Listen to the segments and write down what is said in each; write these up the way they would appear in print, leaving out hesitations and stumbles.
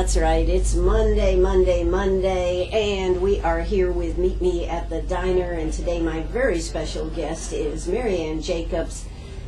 That's right. It's Monday, and we are here with Meet Me at the Diner, and today my very special guest is Marianne Jacobs.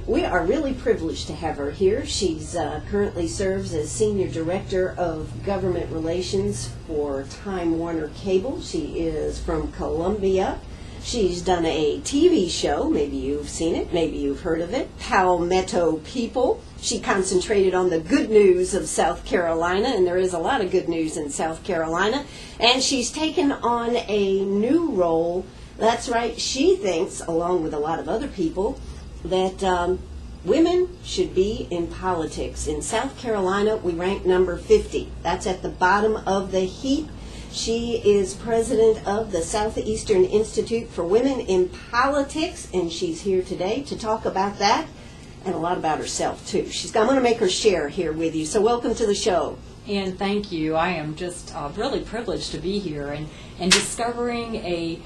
We are really privileged to have her here. She's currently serves as Senior Director of Government Relations for Time Warner Cable. She is from Columbia. She's done a TV show, maybe you've seen it, maybe you've heard of it, Palmetto People. She concentrated on the good news of South Carolina, and there is a lot of good news in South Carolina. And she's taken on a new role. That's right, she thinks, along with a lot of other people, that women should be in politics. In South Carolina, we rank number 50. That's at the bottom of the heap. She is president of the Southeastern Institute for Women in Politics, and she's here today to talk about that and a lot about herself, too. I'm going to make her share here with you, so welcome to the show. And thank you. I am just really privileged to be here and discovering a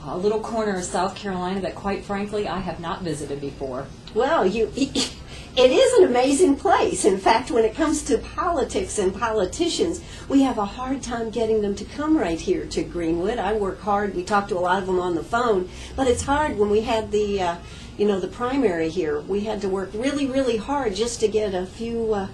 little corner of South Carolina that, quite frankly, I have not visited before. Well, it is an amazing place. In fact, when it comes to politics and politicians, we have a hard time getting them to come right here to Greenwood. I work hard. We talk to a lot of them on the phone, but it's hard when we had the primary here. We had to work really, really hard just to get a few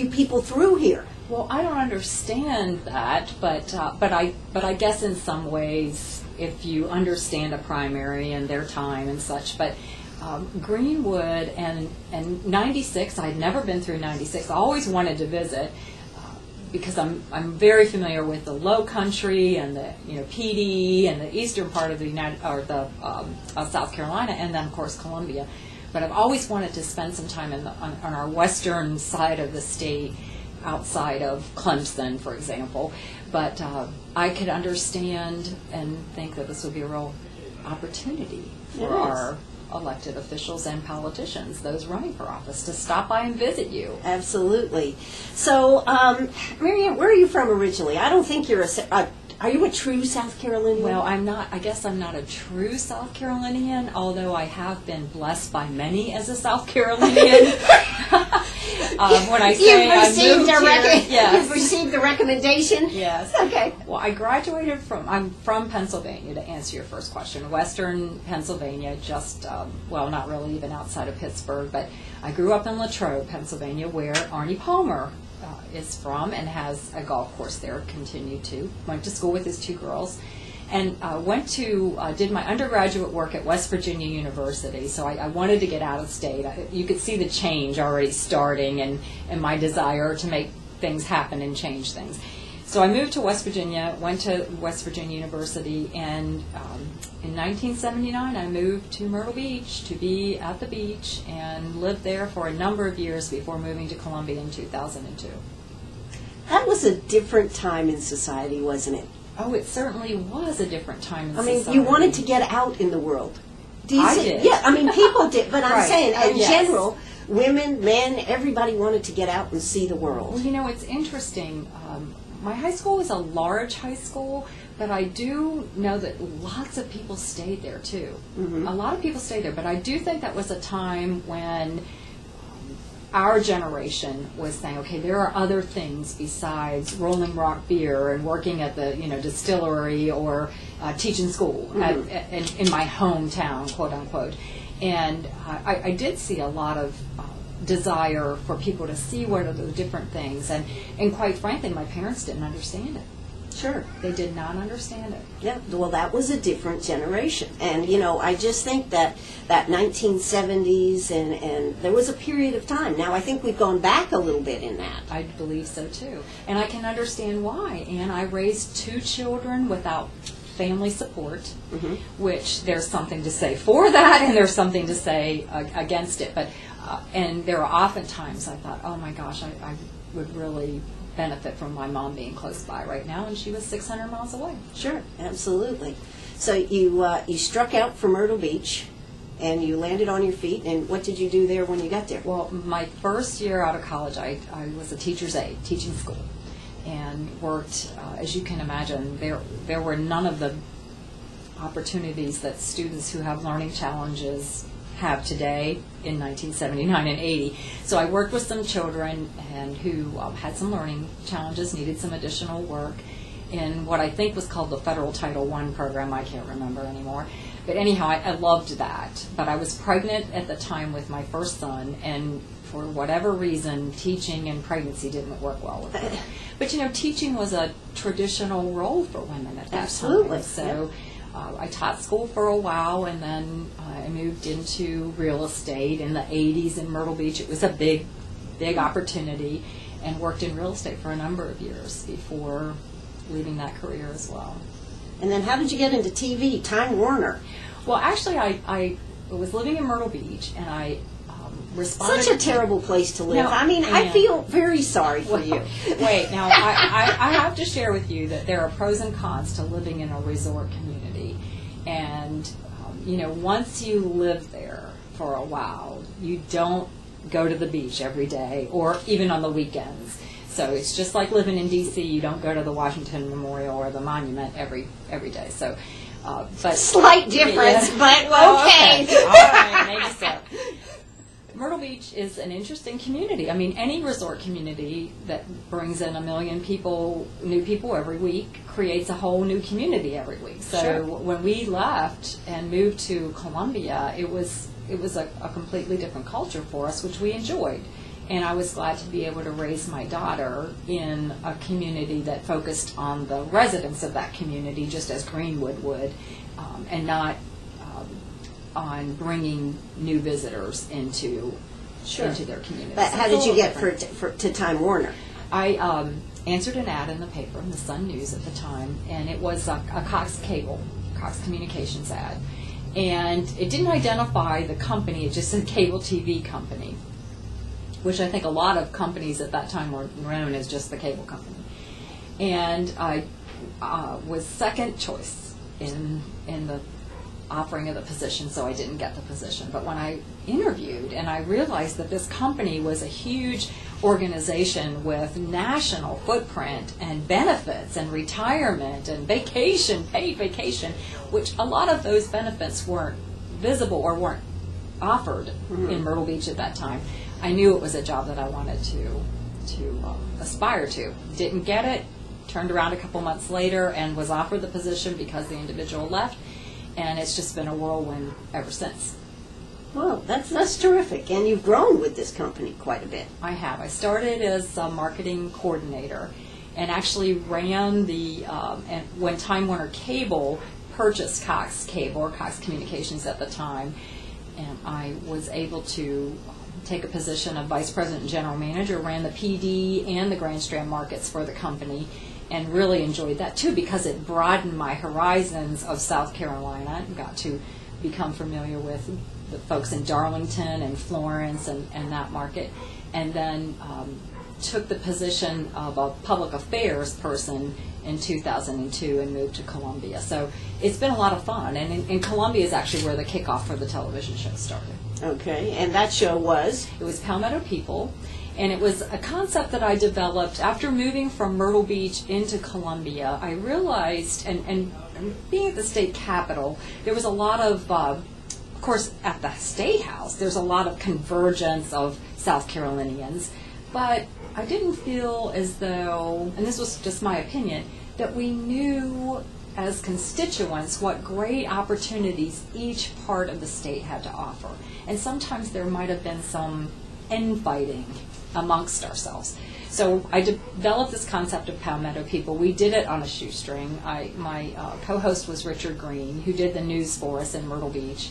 people through here. Well, I don't understand that, but I guess in some ways, if you understand a primary and their time and such, but Greenwood and 96, I had never been through 96. I always wanted to visit because I'm very familiar with the Low Country and the PD and the eastern part of the South Carolina, and then of course Columbia. But I've always wanted to spend some time on our western side of the state, outside of Clemson, for example. But I could understand and think that this would be a real opportunity for our elected officials and politicians, those running for office, to stop by and visit you. Absolutely. So, Marianne, where are you from originally? I don't think you're are you a true South Carolinian? Well, I'm not. I guess I'm not a true South Carolinian, although I have been blessed by many as a South Carolinian. When I say You've received a recommendation? Yes. Okay. Well, I'm from Pennsylvania, to answer your first question. Western Pennsylvania, just, not really even outside of Pittsburgh, but I grew up in Latrobe, Pennsylvania, where Arnie Palmer is from and has a golf course there, continued to. Went to school with his two girls. And did my undergraduate work at West Virginia University, so I wanted to get out of state. You could see the change already starting and my desire to make things happen and change things. So I moved to West Virginia, went to West Virginia University, and in 1979 I moved to Myrtle Beach to be at the beach and lived there for a number of years before moving to Columbia in 2002. That was a different time in society, wasn't it? Oh, it certainly was a different time in society. You wanted to get out in the world. I did. Yeah, people did, but I'm saying, in yes. general, women, men, everybody wanted to get out and see the world. Well, it's interesting. My high school was a large high school, but I do know that lots of people stayed there, too. Mm-hmm. A lot of people stayed there, but I do think that was a time when our generation was saying, okay, there are other things besides Rolling Rock beer and working at the distillery or teaching school in my hometown, quote unquote. And I did see a lot of desire for people to see what are the different things, and quite frankly, my parents didn't understand it. Sure. They did not understand it. Yeah, well, that was a different generation. And, I just think that 1970s and there was a period of time. Now, I think we've gone back a little bit in that. I believe so, too. And I can understand why. And I raised two children without family support, mm-hmm. which there's something to say for that and there's something to say against it. But and there are often times I thought, oh, my gosh, I would really benefit from my mom being close by right now, and she was 600 miles away. Sure, absolutely. So you struck out for Myrtle Beach, and you landed on your feet, and what did you do there when you got there? Well, my first year out of college, I was a teacher's aide, teaching school, and worked, as you can imagine, there were none of the opportunities that students who have learning challenges have today in 1979 and 80. So I worked with some children and who had some learning challenges, needed some additional work in what I think was called the Federal Title I program. I can't remember anymore. But anyhow, I loved that. But I was pregnant at the time with my first son, and for whatever reason, teaching and pregnancy didn't work well with me. But, you know, teaching was a traditional role for women at that Absolutely. time. So I taught school for a while, and then I moved into real estate in the 80s in Myrtle Beach. It was a big, big opportunity, and worked in real estate for a number of years before leaving that career as well. And then how did you get into TV, Time Warner? Well, actually, I was living in Myrtle Beach, and I responded. Such a terrible place to live. No, I mean, I feel very sorry for you. Wait, now, I have to share with you that there are pros and cons to living in a resort community. And, you know, once you live there for a while, you don't go to the beach every day or even on the weekends. So it's just like living in D.C. You don't go to the Washington Memorial or the Monument every day. So, but Slight difference, yeah. but Well, okay. All right, maybe so. Myrtle Beach is an interesting community. I mean, any resort community that brings in 1 million people, new people every week, creates a whole new community every week. So Sure. when we left and moved to Columbia, it was a completely different culture for us, which we enjoyed. And I was glad to be able to raise my daughter in a community that focused on the residents of that community, just as Greenwood would, and not on bringing new visitors into their community. But So how it's a did you little get different. to Time Warner? I answered an ad in the paper, in the Sun News at the time, and it was a Cox Communications ad. And it didn't identify the company, it just said cable TV company, which I think a lot of companies at that time were known as just the cable company. And I was second choice in the offering of the position, so I didn't get the position. But when I interviewed and I realized that this company was a huge organization with national footprint and benefits and retirement and vacation, paid vacation, which a lot of those benefits weren't visible or weren't offered in Myrtle Beach at that time, I knew it was a job that I wanted to aspire to. Didn't get it, turned around a couple months later and was offered the position because the individual left, and it's just been a whirlwind ever since. Well, that's terrific. And you've grown with this company quite a bit. I have. I started as a marketing coordinator and actually ran and when Time Warner Cable purchased Cox Cable, or Cox Communications at the time, and I was able to take a position of vice president and general manager, ran the PD and the Grand Strand markets for the company, and really enjoyed that too because it broadened my horizons of South Carolina and got to become familiar with the folks in Darlington and Florence and that market, and then took the position of a public affairs person in 2002 and moved to Columbia. So it's been a lot of fun, and in Columbia is actually where the kickoff for the television show started. Okay, and that show was? It was Palmetto People, and it was a concept that I developed after moving from Myrtle Beach into Columbia. I realized, and being at the state capitol, there was a lot of course, at the State House, there's a lot of convergence of South Carolinians, but I didn't feel as though, and this was just my opinion, that we knew as constituents what great opportunities each part of the state had to offer. And sometimes there might have been some infighting amongst ourselves. So I developed this concept of Palmetto People. We did it on a shoestring. My co-host was Richard Green, who did the news for us in Myrtle Beach.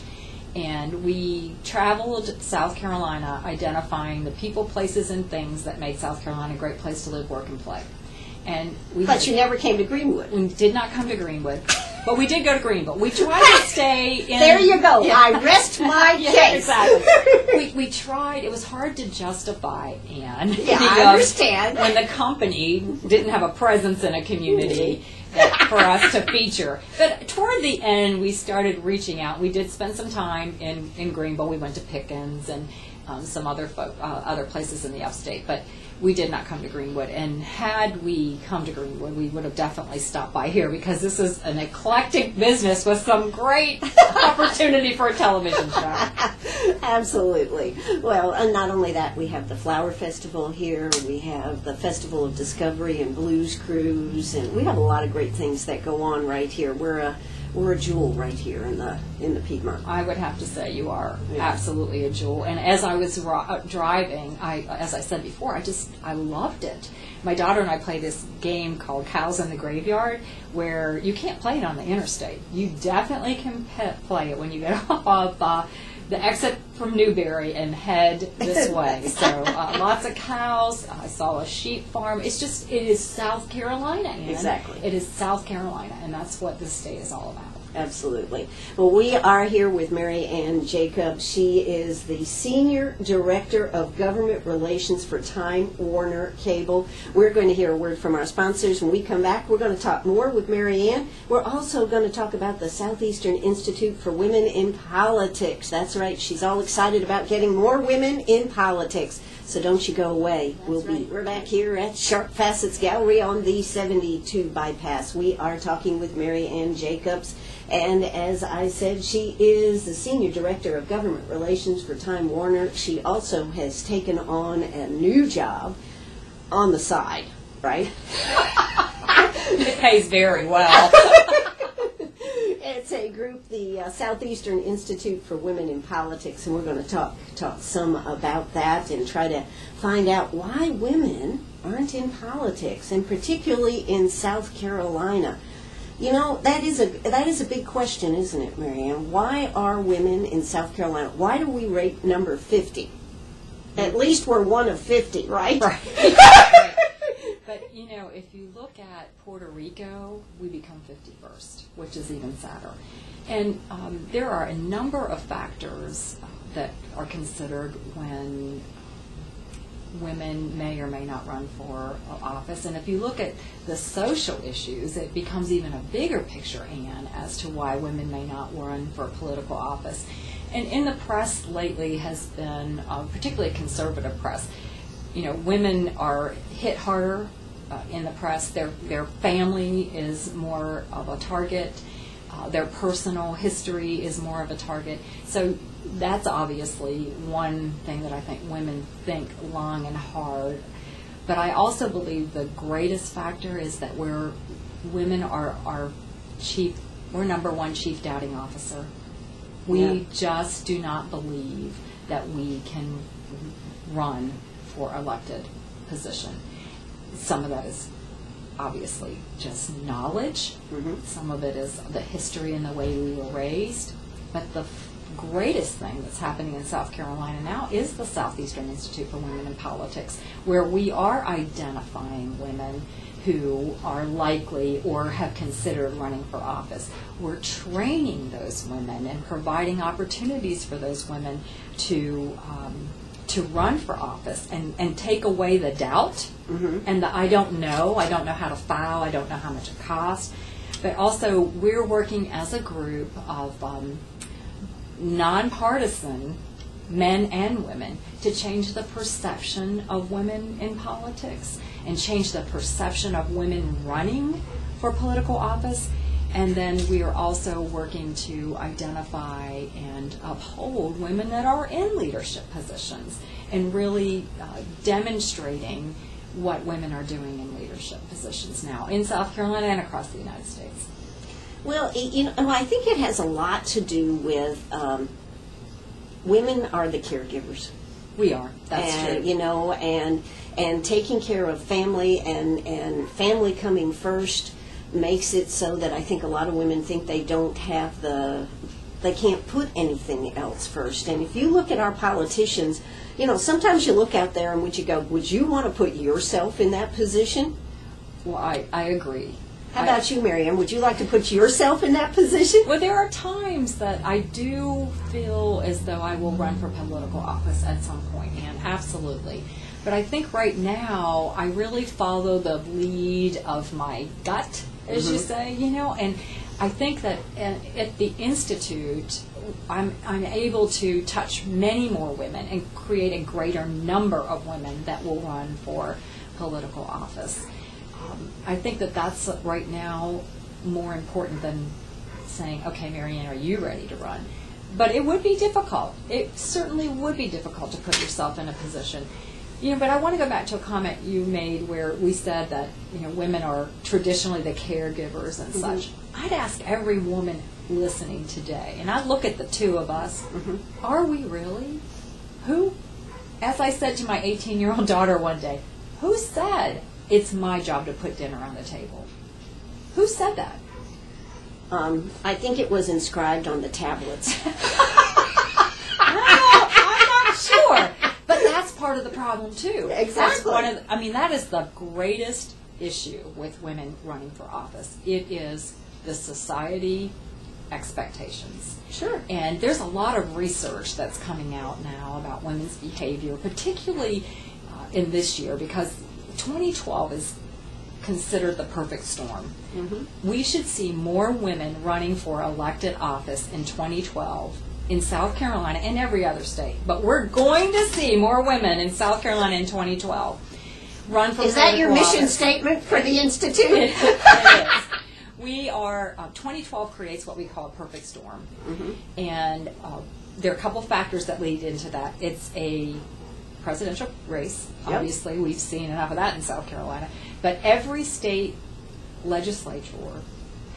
And we traveled South Carolina identifying the people, places, and things that made South Carolina a great place to live, work, and play. But you never came to Greenwood. We did not come to Greenwood, but we did go to Greenville. We tried to stay in... There you go. Yeah. I rest my case. Yeah, exactly. We tried. It was hard to justify, Anne. Yeah, I understand. When the company didn't have a presence in a community for us to feature. But toward the end, we started reaching out. We did spend some time in Greenville. We went to Pickens and some other places in the upstate. But we did not come to Greenwood. And had we come to Greenwood, we would have definitely stopped by here because this is an eclectic business with some great opportunity for a television show. Absolutely. Well, and not only that, we have the Flower Festival here. We have the Festival of Discovery and Blues Cruise, and we have a lot of great things that go on right here. We're a jewel right here in the Piedmont. I would have to say you are absolutely a jewel. And as I was driving, as I said before, I loved it. My daughter and I play this game called Cows in the Graveyard, where you can't play it on the interstate. You definitely can play it when you get off the exit from Newberry and head this way. So lots of cows. I saw a sheep farm. It is South Carolina. Ann. Exactly. It is South Carolina, and that's what this state is all about. Absolutely. Well, we are here with Mary Ann Jacobs. She is the Senior Director of Government Relations for Time Warner Cable. We're going to hear a word from our sponsors. When we come back, we're going to talk more with Mary Ann. We're also going to talk about the Southeastern Institute for Women in Politics. That's right. She's all excited about getting more women in politics. So don't you go away. We're back here at Sharp Facets Gallery on the 72 bypass. We are talking with Mary Ann Jacobs. And as I said, she is the Senior Director of Government Relations for Time Warner. She also has taken on a new job on the side, right? It pays very well. It's a group, the Southeastern Institute for Women in Politics, and we're going to talk some about that and try to find out why women aren't in politics, and particularly in South Carolina. You know, that is a big question, isn't it, Marianne? Why are women in South Carolina? Why do we rate number 50? At least we're one of 50, right? Right. But, you know, if you look at Puerto Rico, we become 51st, which is even sadder. And there are a number of factors that are considered when women may or may not run for office. And if you look at the social issues, it becomes even a bigger picture, Anne, as to why women may not run for political office. And in the press lately has been, particularly conservative press, you know, women are hit harder in the press. Their family is more of a target. Their personal history is more of a target. So that's obviously one thing that I think women think long and hard. But I also believe the greatest factor is that women are we're number one chief doubting officer. We just do not believe that we can run for elected position. Some of that is obviously just knowledge. Mm-hmm. Some of it is the history and the way we were raised. But the greatest thing that's happening in South Carolina now is the Southeastern Institute for Women in Politics, where we are identifying women who are likely or have considered running for office. We're training those women and providing opportunities for those women to run for office and take away the doubt and the I don't know how to file, I don't know how much it costs. But also we're working as a group of nonpartisan men and women to change the perception of women in politics and change the perception of women running for political office. And then we are also working to identify and uphold women that are in leadership positions and really demonstrating what women are doing in leadership positions now in South Carolina and across the United States. Well, you know, I think it has a lot to do with women are the caregivers. We are. That's true. You know, and taking care of family and family coming first makes it so that I think a lot of women think they don't have they can't put anything else first. And if you look at our politicians, you know, sometimes you look out there and would you want to put yourself in that position? Well, I agree. How about you, Miriam? Would you like to put yourself in that position? Well, there are times that I do feel as though I will run for political office at some point, and absolutely. But I think right now I really follow the lead of my gut, as you say, you know, and I think that at the Institute, I'm able to touch many more women and create a greater number of women that will run for political office. I think that that's right now more important than saying, okay, Marianne, are you ready to run? but it would be difficult. It certainly would be difficult to put yourself in a position. But I want to go back to a comment you made where we said that, women are traditionally the caregivers and such. I'd ask every woman listening today, and I look at the two of us, are we really? As I said to my 18-year-old daughter one day, who said it's my job to put dinner on the table? Who said that? I think it was inscribed on the tablets. I'm not sure. But that's part of the problem, too. Exactly. That is the greatest issue with women running for office. It is the society expectations. Sure. And there's a lot of research that's coming out now about women's behavior, particularly in this year, because 2012 is considered the perfect storm. We should see more women running for elected office in 2012 in South Carolina and every other state. But we're going to see more women in South Carolina in 2012 run for political office. Is that your mission statement for the Institute? It is. We are, 2012 creates what we call a perfect storm. And there are a couple factors that lead into that. It's a presidential race. Obviously, we've seen enough of that in South Carolina. But every state legislature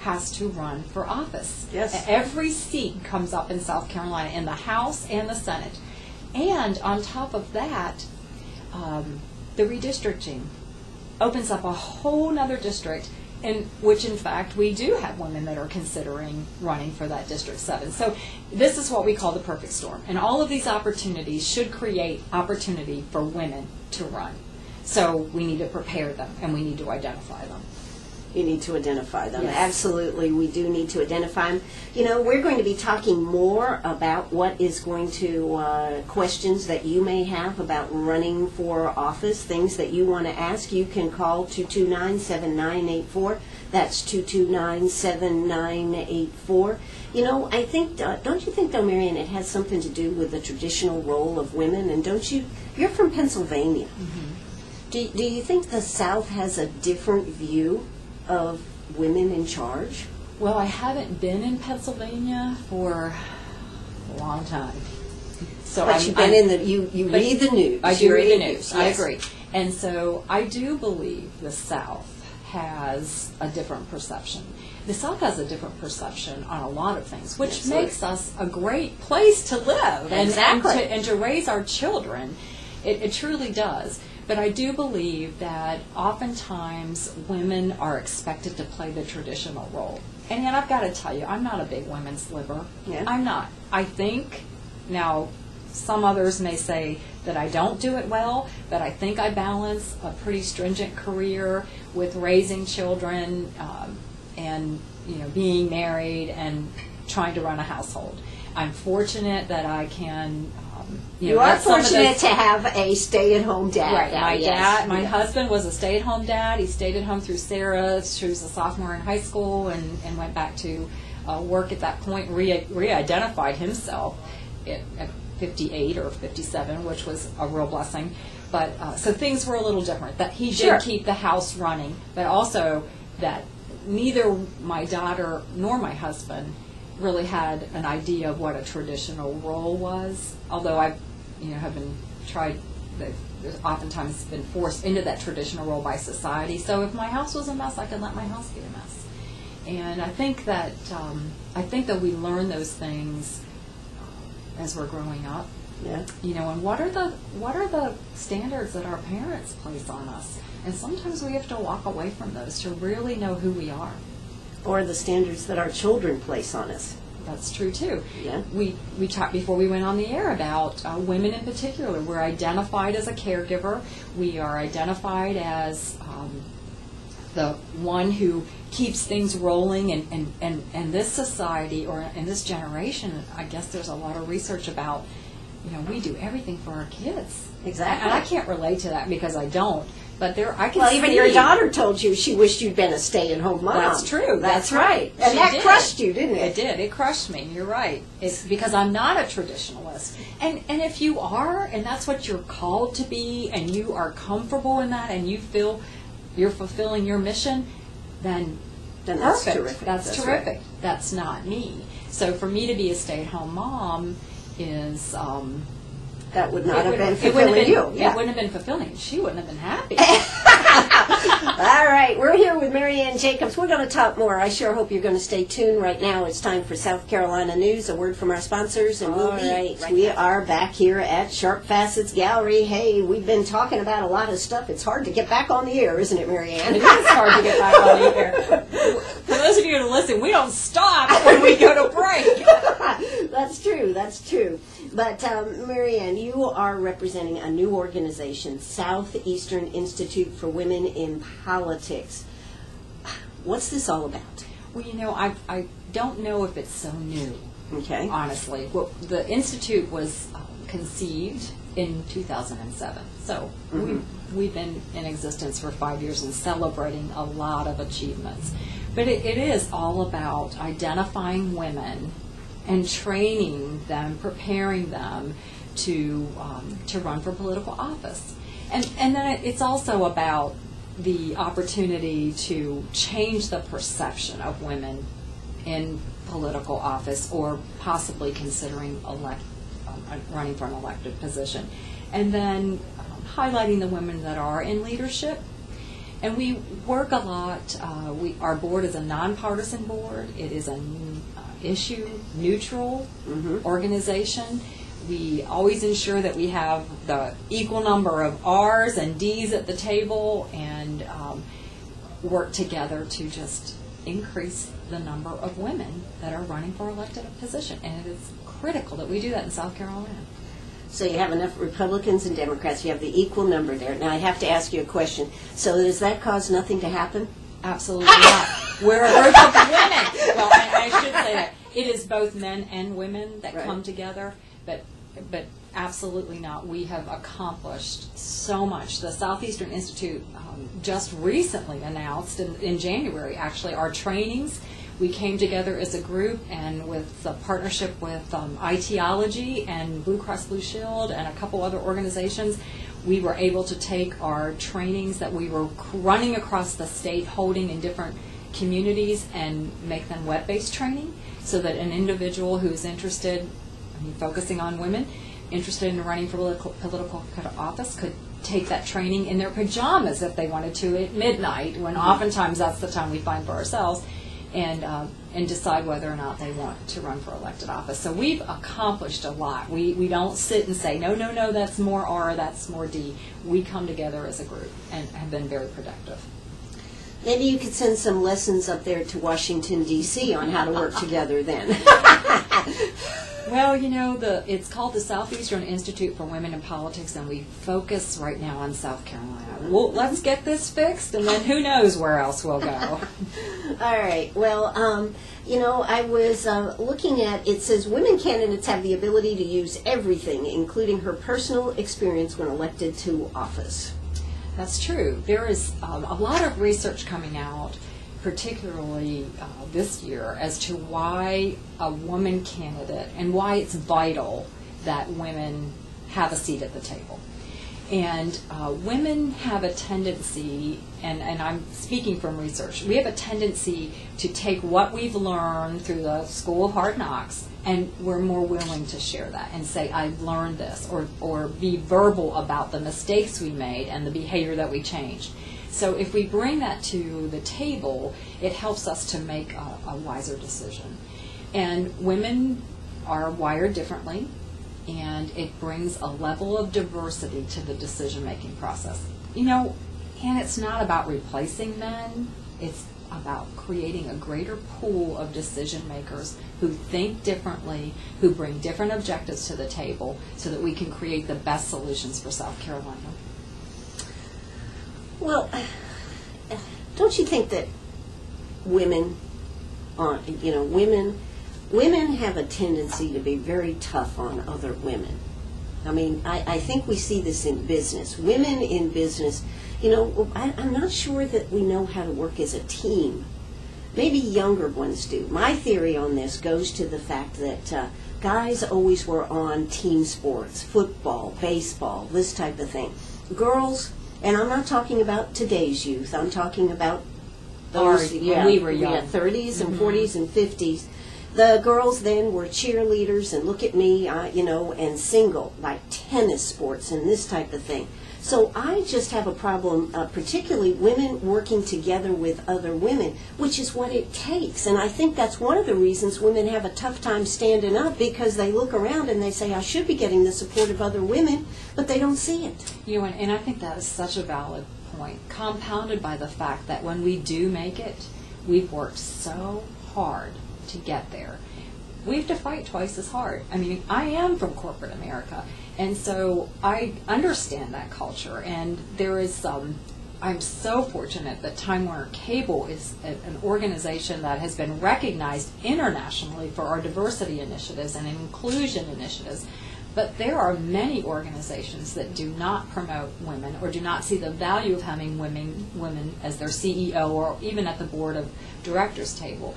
has to run for office. Yes. Every seat comes up in South Carolina, in the House and the Senate. And on top of that, the redistricting opens up a whole nother district, in which, in fact, we do have women that are considering running for that District 7. So this is what we call the perfect storm. And all of these opportunities should create opportunity for women to run. So we need to prepare them, and we need to identify them. You need to identify them. Yes. Absolutely, we do need to identify them. We're going to be talking more about what is going to, questions that you may have about running for office, things that you want to ask. You can call 229-7984. That's 229-7984. I think, don't you think, though, Marian, it has something to do with the traditional role of women? And you're from Pennsylvania. Do you think the South has a different view of women in charge? Well, I haven't been in Pennsylvania for a long time. But you've been you read the news. I do read the news. Yes. I agree. And so I do believe the South has a different perception. The South has a different perception on a lot of things, which makes us a great place to live and to raise our children. It truly does. But I do believe that oftentimes women are expected to play the traditional role. And yet I've got to tell you, I'm not a big women's liver. Yeah. I'm not. I think, now some others may say that I don't do it well, but I think I balance a pretty stringent career with raising children and being married and trying to run a household. I'm fortunate that I can... you are fortunate to have a stay-at-home dad. Right. My husband was a stay-at-home dad. He stayed at home through Sarah. She was a sophomore in high school and went back to work at that point, re-identified himself at 58 or 57, which was a real blessing. But so things were a little different. That he did keep the house running, but also that neither my daughter nor my husband really had an idea of what a traditional role was. Although I've, there's oftentimes been forced into that traditional role by society. So if my house was a mess, I could let my house be a mess. And I think that we learn those things as we're growing up. Yeah. And what are the standards that our parents place on us? And sometimes we have to walk away from those to really know who we are. Or the standards that our children place on us. That's true too. Yeah. We talked before we went on the air about women in particular. We're identified as a caregiver. We are identified as the one who keeps things rolling. And this society, or in this generation, I guess there's a lot of research about, we do everything for our kids. Exactly. And I can't relate to that because I don't. But I can Well, see. even your daughter told you she wished you'd been a stay-at-home mom. That's true. That's right. She And that did. crushed you, didn't it? It did. It crushed me. You're right. It's because I'm not a traditionalist. And if you are, and that's what you're called to be, and you are comfortable in that, and you feel you're fulfilling your mission, then then that's perfect. terrific. That's terrific. Right. That's not me. So for me to be a stay-at-home mom is that would not have been it wouldn't fulfilling you. It wouldn't have been fulfilling. She wouldn't have been happy. All right, we're here with Mary Ann Jacobs. We're going to talk more. I sure hope you're going to stay tuned. Right now it's time for South Carolina News, a word from our sponsors, and we'll be right we back. Are back here at Sharp Facets Gallery. Hey, we've been talking about a lot of stuff. It's hard to get back on the air, isn't it, Mary Ann? It is hard to get back on the air. For those of you who listen, we don't stop when we go to break. That's true. That's true. But, Mary Ann, you are representing a new organization, Southeastern Institute for Women in Politics. What's this all about? Well, you know, I don't know if it's so new, okay. honestly. Well, the Institute was conceived in 2007, so we've been in existence for 5 years and celebrating a lot of achievements. But it is all about identifying women and training them, preparing them to run for political office. And then it's also about the opportunity to change the perception of women in political office or possibly considering running for an elected position. And then highlighting the women that are in leadership. And we work a lot. Our board is a nonpartisan board. It is an issue-neutral organization. We always ensure that we have the equal number of R's and D's at the table and work together to just increase the number of women that are running for elected position. And it is critical that we do that in South Carolina. So you have enough Republicans and Democrats. You have the equal number there. Now I have to ask you a question. So does that cause nothing to happen? Absolutely not. We're a group of women. Well, I should say that. It is both men and women that come together, but absolutely not. We have accomplished so much. The Southeastern Institute just recently announced in January, actually, our trainings. We came together as a group, and with the partnership with Ideology and Blue Cross Blue Shield and a couple other organizations, we were able to take our trainings that we were running across the state, holding in different communities, and make them web-based training so that an individual who's interested, focusing on women, interested in running for political office could take that training in their pajamas if they wanted to at midnight, when oftentimes that's the time we find for ourselves, and decide whether or not they want to run for elected office. So we've accomplished a lot. We don't sit and say, no, that's more R, that's more D. We come together as a group and have been very productive. Maybe you could send some lessons up there to Washington, D.C. on how to work together then. Well, it's called the Southeastern Institute for Women in Politics, and we focus right now on South Carolina. Well, let's get this fixed, and then who knows where else we'll go. All right. Well, I was looking at, it says women candidates have the ability to use everything, including her personal experience when elected to office. That's true. There is a lot of research coming out, particularly this year, as to why a woman candidate and why it's vital that women have a seat at the table. And women have a tendency, and I'm speaking from research, we have a tendency to take what we've learned through the School of Hard Knocks, and we're more willing to share that and say, I've learned this, or be verbal about the mistakes we made and the behavior that we changed. So if we bring that to the table, it helps us to make a wiser decision. And women are wired differently, and it brings a level of diversity to the decision-making process. And it's not about replacing men. It's about creating a greater pool of decision-makers who think differently, who bring different objectives to the table, so that we can create the best solutions for South Carolina. Well, don't you think that women have a tendency to be very tough on other women? I mean, I think we see this in business. Women in business, I'm not sure that we know how to work as a team. Maybe younger ones do. My theory on this goes to the fact that guys always were on team sports, football, baseball, this type of thing. Girls, and I'm not talking about today's youth, I'm talking about those, when we were young. 30s and 40s and 50s. The girls then were cheerleaders, and look at me, and single, like tennis sports and this type of thing. So I just have a problem, particularly women working together with other women, which is what it takes. And I think that's one of the reasons women have a tough time standing up, because they look around and they say, I should be getting the support of other women, but they don't see it. And I think that is such a valid point, compounded by the fact that when we do make it, we've worked so hard to get there. We have to fight twice as hard. I mean, I am from corporate America, and so I understand that culture. And there is I'm so fortunate that Time Warner Cable is an organization that has been recognized internationally for our diversity initiatives and inclusion initiatives. But there are many organizations that do not promote women or do not see the value of having women as their CEO or even at the board of directors table.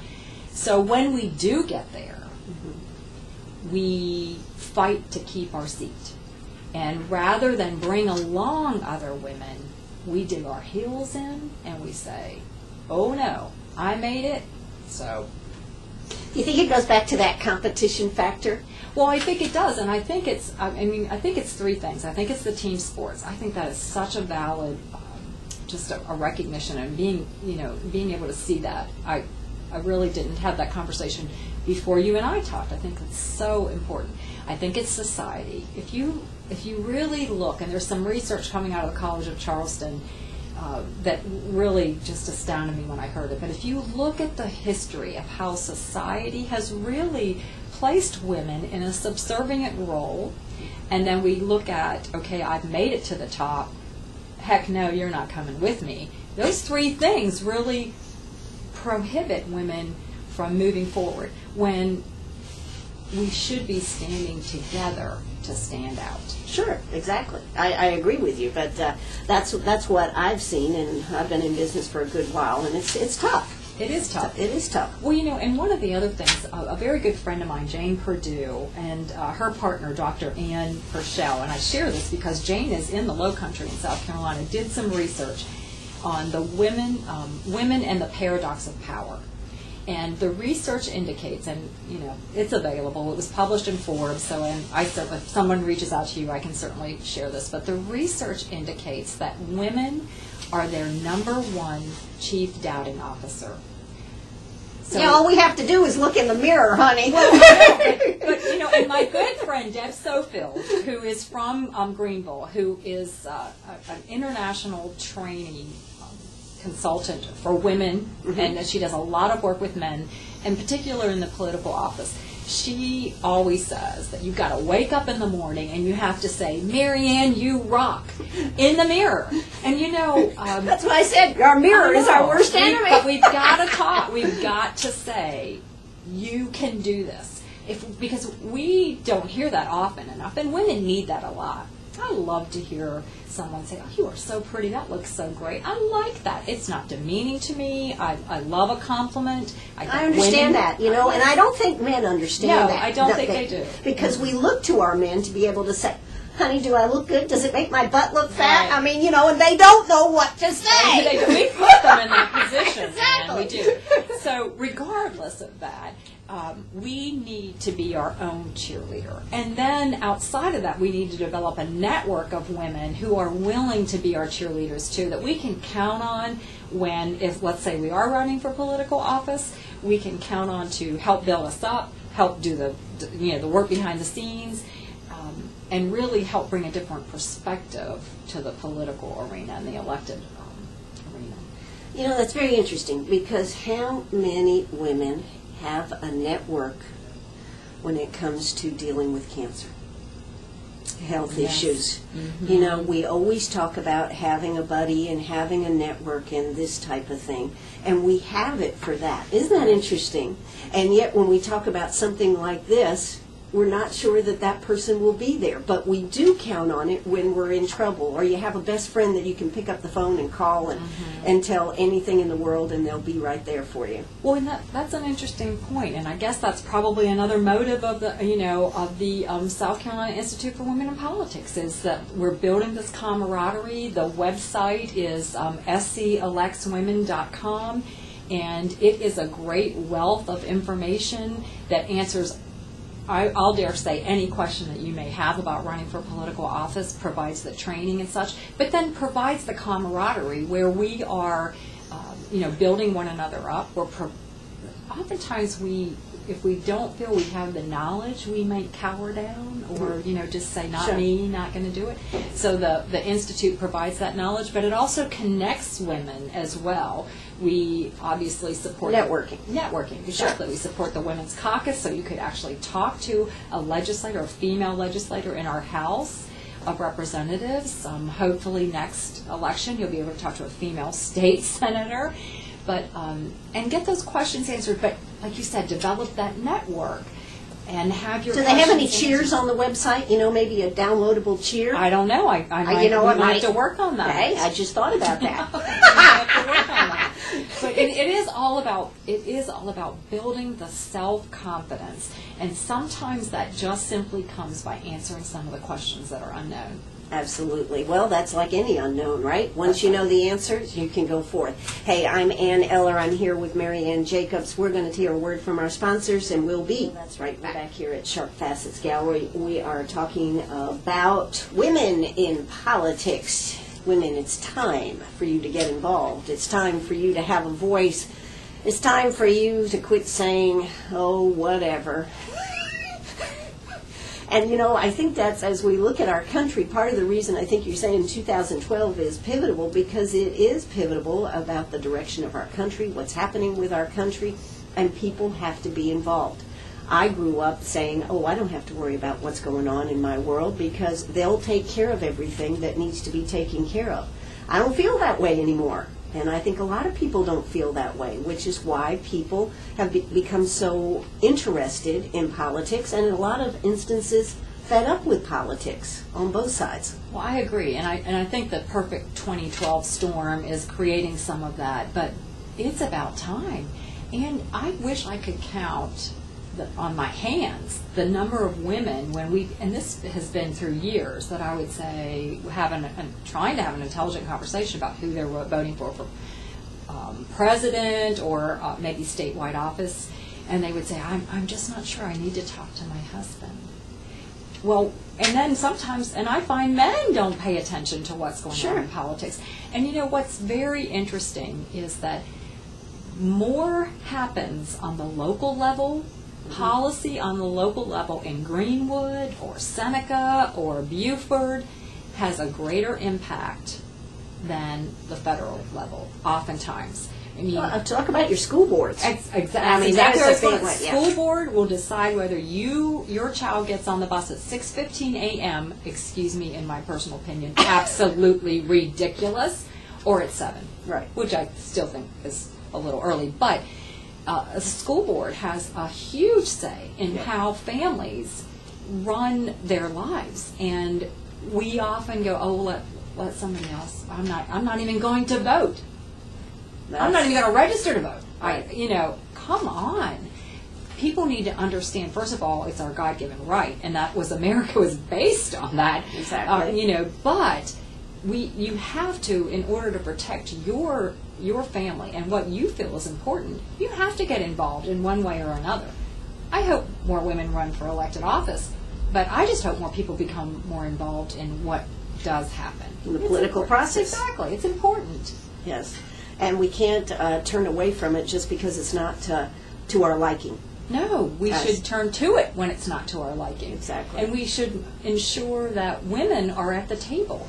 So when we do get there, we fight to keep our seat. And rather than bring along other women, we dig our heels in and we say, oh no, I made it, so. Do you think it goes back to that competition factor? Well, I think it does, and I think it's, I think it's three things. I think it's the team sports. I think that is such a valid, just a recognition, and being able to see that. I really didn't have that conversation before you and I talked. I think it's so important. I think it's society. If you really look, and there's some research coming out of the College of Charleston that really just astounded me when I heard it, but if you look at the history of how society has really placed women in a subservient role, and then we look at, okay, I've made it to the top, heck no, you're not coming with me. Those three things really prohibit women from moving forward when we should be standing together to stand out. Sure, exactly. I agree with you, but that's what I've seen, and I've been in business for a good while, and it's tough. It is tough. It is tough. Well, and one of the other things, a very good friend of mine, Jane Perdue, and her partner, Dr. Ann Purcell, and I share this because Jane is in the Low Country in South Carolina, did some research on the women and the paradox of power. And the research indicates, and it's available. It was published in Forbes, so if someone reaches out to you, I can certainly share this. But the research indicates that women are their #1 chief doubting officer. So, all we have to do is look in the mirror, honey. Well, but and my good friend Deb Sofield, who is from Greenville, who is an international training consultant for women, and she does a lot of work with men, in particular in the political office. She always says that you've got to wake up in the morning and you have to say, Marianne, you rock, in the mirror. And that's what I said. Our mirror is our worst enemy. But we've got to talk. We've got to say, you can do this. Because we don't hear that often enough, and women need that a lot. I love to hear someone say, oh, you are so pretty, that looks so great. I like that. It's not demeaning to me. I love a compliment. I understand that, and I don't think men understand that. No, I don't think they do. Because we look to our men to be able to say, honey, do I look good? Does it make my butt look fat? Right. And they don't know what to say. We put them in that position, Exactly. and we do. So regardless of that, we need to be our own cheerleader. And then outside of that, we need to develop a network of women who are willing to be our cheerleaders too, that we can count on if let's say we are running for political office, we can count on to help build us up, help do the work behind the scenes, and really help bring a different perspective to the political arena and the elected arena. That's very interesting, because how many women have a network when it comes to dealing with cancer, health issues? We always talk about having a buddy and having a network and this type of thing, and we have it for that. Isn't that interesting? And yet when we talk about something like this, we're not sure that that person will be there, but we do count on it when we're in trouble, or you have a best friend that you can pick up the phone and call and tell anything in the world, and they'll be right there for you. Well, and that's an interesting point, and I guess that's probably another motive of the South Carolina Institute for Women in Politics, is that we're building this camaraderie. The website is scelectswomen.com, and it is a great wealth of information that answers, I'll dare say, any question that you may have about running for political office, provides the training and such, but then provides the camaraderie where we are, building one another up. Oftentimes if we don't feel we have the knowledge, we might cower down or, just say, not me, not going to do it. So the Institute provides that knowledge, but it also connects women as well. We obviously support networking. Exactly. We support the Women's Caucus, so you could actually talk to a legislator, a female legislator in our House of Representatives. Hopefully next election you'll be able to talk to a female state senator, but and get those questions answered. But like you said, develop that network and have your. Do they have any cheers on the website? Maybe a downloadable cheer. I don't know. I might have to work on that. Okay, I just thought about that. But it is all about building the self-confidence, and sometimes that just simply comes by answering some of the questions that are unknown. Absolutely. Well, that's like any unknown, right? Once you know the answers, you can go forth. Hey, I'm Ann Eller. I'm here with Mary Ann Jacobs. We're going to hear a word from our sponsors, and we'll be. That's right. We're back here at Sharp Facets Gallery. We are talking about women in politics. Women, it's time for you to get involved. It's time for you to have a voice. It's time for you to quit saying, oh, whatever. And, I think that's, as we look at our country, part of the reason I think you're saying 2012 is pivotal, because it is pivotal about the direction of our country, what's happening with our country, and people have to be involved. I grew up saying, oh, I don't have to worry about what's going on in my world because they'll take care of everything that needs to be taken care of. I don't feel that way anymore. And I think a lot of people don't feel that way, which is why people have become so interested in politics and in a lot of instances fed up with politics on both sides. Well, I agree. And I think the perfect 2012 storm is creating some of that. But it's about time. And I wish I could count on my hands the number of women and this has been through years, that I would say trying to have an intelligent conversation about who they're voting for president or maybe statewide office, and they would say, I'm just not sure, I need to talk to my husband. Well, and then sometimes, and I find men don't pay attention to what's going on in politics. And what's very interesting is that more happens on the local level, policy on the local level in Greenwood or Seneca or Beaufort has a greater impact than the federal level, oftentimes. I mean, talk about your school boards. Exactly. School board will decide whether your child gets on the bus at 6:15 a.m., excuse me, in my personal opinion, absolutely ridiculous, or at 7, right? Which I still think is a little early, but the school board has a huge say in how families run their lives, and we often go, oh, let somebody else. I'm not even going to vote. I'm not even going to register to vote. Right. Come on. People need to understand. First of all, it's our God-given right, and America was based on that. Exactly. But you have to, in order to protect your family and what you feel is important, you have to get involved in one way or another. I hope more women run for elected office, but I just hope more people become more involved in what does happen. In the political process. Exactly. It's important. Yes. And we can't turn away from it just because it's not to our liking. No, we should turn to it when it's not to our liking. Exactly. And we should ensure that women are at the table.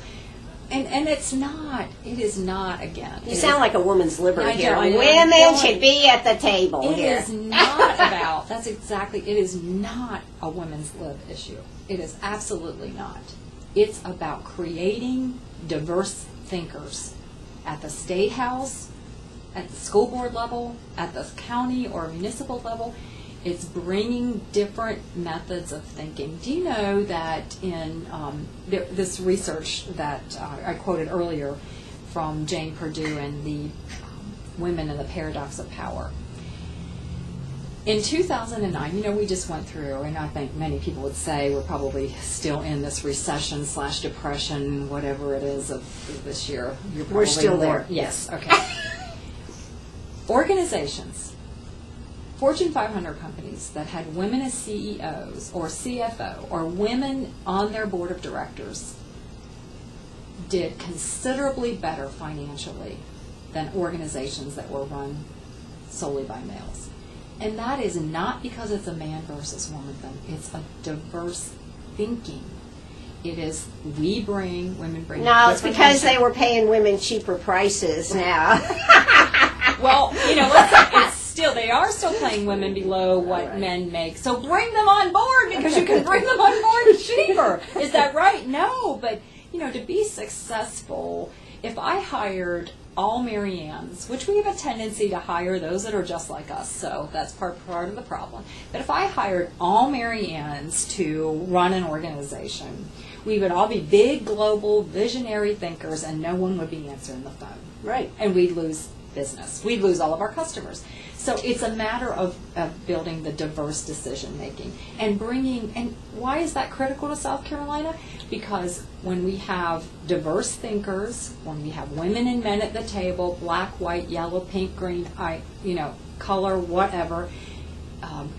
And it is not, again. You sound like a woman's liberty here. Women should be at the table here. It is not about, it is not a women's lib issue. It is absolutely not. It's about creating diverse thinkers at the state house, at the school board level, at the county or municipal level, It's bringing different methods of thinking. Do you know that in this research that I quoted earlier from Jane Purdue and the Women and the Paradox of Power? In 2009, we just went through, and I think many people would say we're probably still in this recession/depression, whatever it is of this year. We're still there. Yes. Okay. Organizations, Fortune 500 companies that had women as CEOs or CFO or women on their board of directors did considerably better financially than organizations that were run solely by males. And that is not because it's a man versus woman thing. It's a diverse thinking. It is women bring. No, it's because they were paying women cheaper prices now. Well, it's still, they are still paying women below what men make. So bring them on board because you can bring them on board cheaper. Is that right? No, but to be successful, if I hired all Mary Ann's, which we have a tendency to hire those that are just like us, so that's part of the problem. But if I hired all Mary Ann's to run an organization, we would all be big, global, visionary thinkers, and no one would be answering the phone. Right. And we'd lose business. We'd lose all of our customers. So it's a matter of building the diverse decision making and and why is that critical to South Carolina? Because when we have diverse thinkers, when we have women and men at the table, black, white, yellow, pink, green, color, whatever,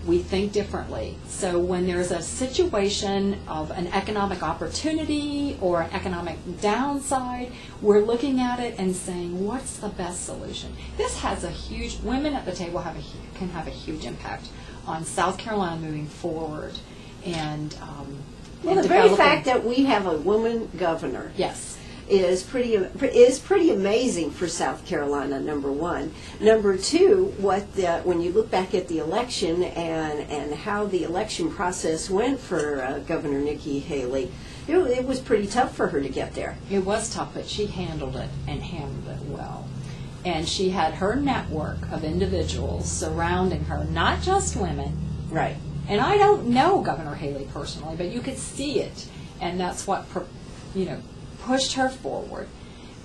we think differently. So when there's a situation of an economic opportunity or an economic downside, we're looking at it and saying, what's the best solution? This has women at the table can have a huge impact on South Carolina moving forward. And the very fact that we have a woman governor, yes, is pretty amazing for South Carolina. Number one. Number two, when you look back at the election and how the election process went for Governor Nikki Haley, it was pretty tough for her to get there. It was tough, but she handled it well. And she had her network of individuals surrounding her, not just women. Right. And I don't know Governor Haley personally, but you could see it, and that's what pushed her forward,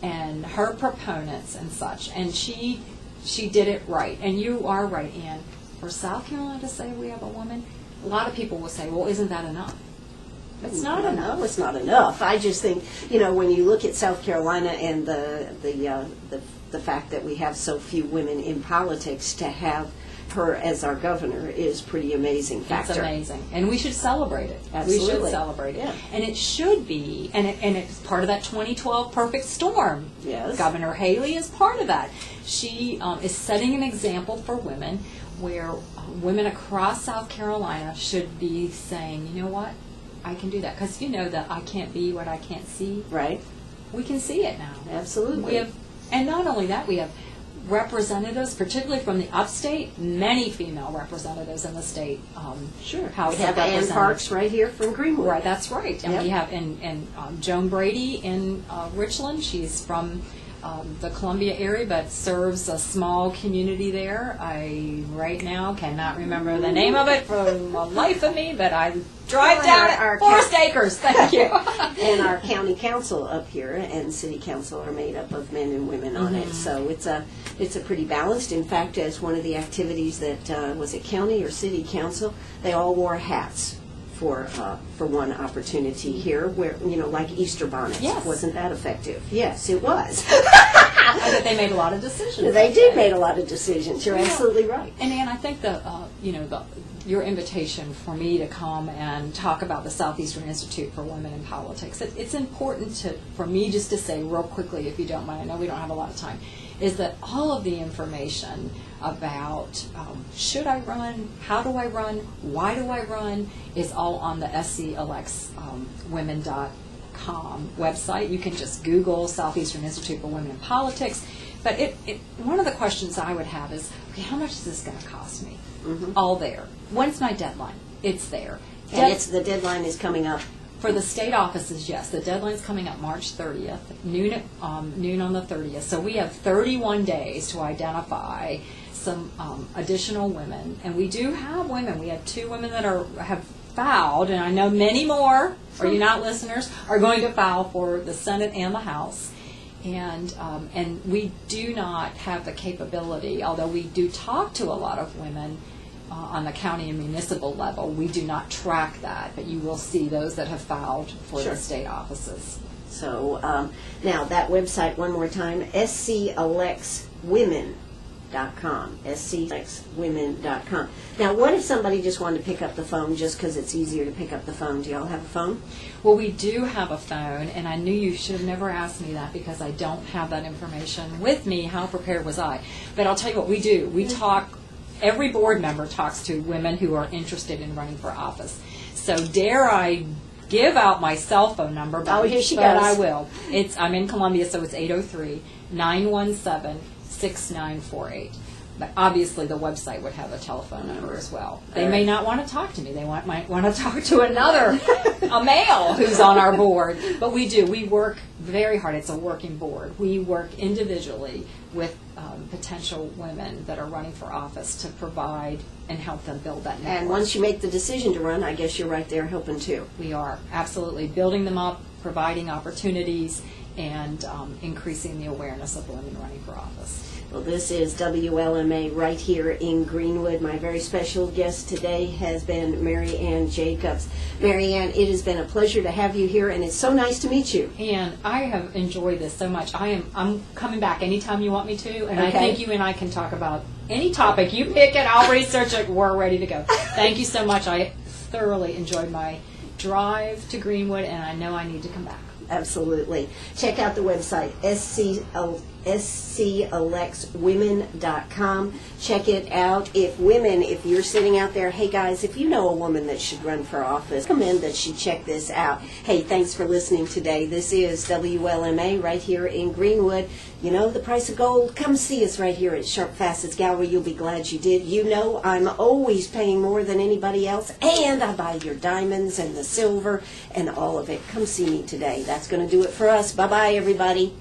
and her proponents and such. And she did it right. And you are right, Ann. For South Carolina to say we have a woman, a lot of people will say, well, isn't that enough? It's not enough. No, it's not enough. I just think, when you look at South Carolina and the fact that we have so few women in politics, to have her as our governor is pretty amazing factor. It's amazing, and we should celebrate it. Absolutely. We should celebrate it, yeah. And it should be, and it's part of that 2012 perfect storm. Yes, Governor Haley is part of that. She is setting an example for women, where women across South Carolina should be saying, you know what, I can do that, because that I can't be what I can't see. Right. We can see it now. Absolutely. And not only that, we have representatives, particularly from the upstate, many female representatives in the state. Sure. House we have Ann Parks right here from Greenwood. Right, that's right. And yep. we have Joan Brady in Richland. She's from the Columbia area, but serves a small community there. I right now cannot remember the name of it for the life of me, but I drive down it. Forest Acres, thank you. And our county council up here and city council are made up of men and women on it, so it's a pretty balanced. In fact, as one of the activities that was it county or city council, they all wore hats for one opportunity here, where like Easter bonnets. Yes. Wasn't that effective? Yes, it was. I bet they made a lot of decisions. They did make a lot of decisions. You're absolutely right. And Ann, I think your invitation for me to come and talk about the Southeastern Institute for Women in Politics, it's important for me just to say real quickly, if you don't mind, I know we don't have a lot of time, is that all of the information about should I run, how do I run, why do I run, is all on the SCElectsWomen.com website. You can just Google Southeastern Institute for Women in Politics. But one of the questions I would have is, okay, how much is this going to cost me? Mm-hmm. All there. When's my deadline? It's there. And the deadline is coming up. For the state offices, yes. The deadline's coming up March 30th, noon on the 30th. So we have 31 days to identify some additional women, and we do have women. We have 2 women that have filed, and I know many more, or you not listeners, are going to file for the Senate and the House. And we do not have the capability, although we do talk to a lot of women on the county and municipal level. We do not track that, but you will see those that have filed for Sure. the state offices. So now that website one more time, SCElectsWomen.com, SCElectsWomen.com. Now, what if somebody just wanted to pick up the phone just because it's easier to pick up the phone? Do y'all have a phone? Well, we do have a phone, and I knew you should have never asked me that because I don't have that information with me. How prepared was I? But I'll tell you what we do. We talk, every board member talks to women who are interested in running for office. So dare I give out my cell phone number, but, Oh, here she but goes. I will. I'm in Columbia, so it's 803-917-6948. But obviously the website would have a telephone number as well. They may not want to talk to me. They might want to talk to a male who's on our board. But we do. We work very hard. It's a working board. We work individually with potential women that are running for office to provide and help them build that network. And once you make the decision to run, I guess you're right there helping too. We are absolutely building them up, providing opportunities, and increasing the awareness of women running for office. Well, this is WLMA right here in Greenwood. My very special guest today has been Mary Ann Jacobs. Mary Ann, it has been a pleasure to have you here, and it's so nice to meet you. And I have enjoyed this so much. I'm coming back anytime you want me to, and I Okay. think you and I can talk about any topic. You pick it, I'll research it, we're ready to go. Thank you so much. I thoroughly enjoyed my drive to Greenwood, and I know I need to come back. Absolutely. Check out the website, SCElectsWomen.com. Check it out. If you're sitting out there, hey guys, if you know a woman that should run for office, recommend that she check this out. Hey, thanks for listening today. This is WLMA right here in Greenwood. You know, the price of gold, come see us right here at Sharp Facets Gallery. You'll be glad you did. You know I'm always paying more than anybody else, and I buy your diamonds and the silver and all of it. Come see me today. That's going to do it for us. Bye-bye, everybody.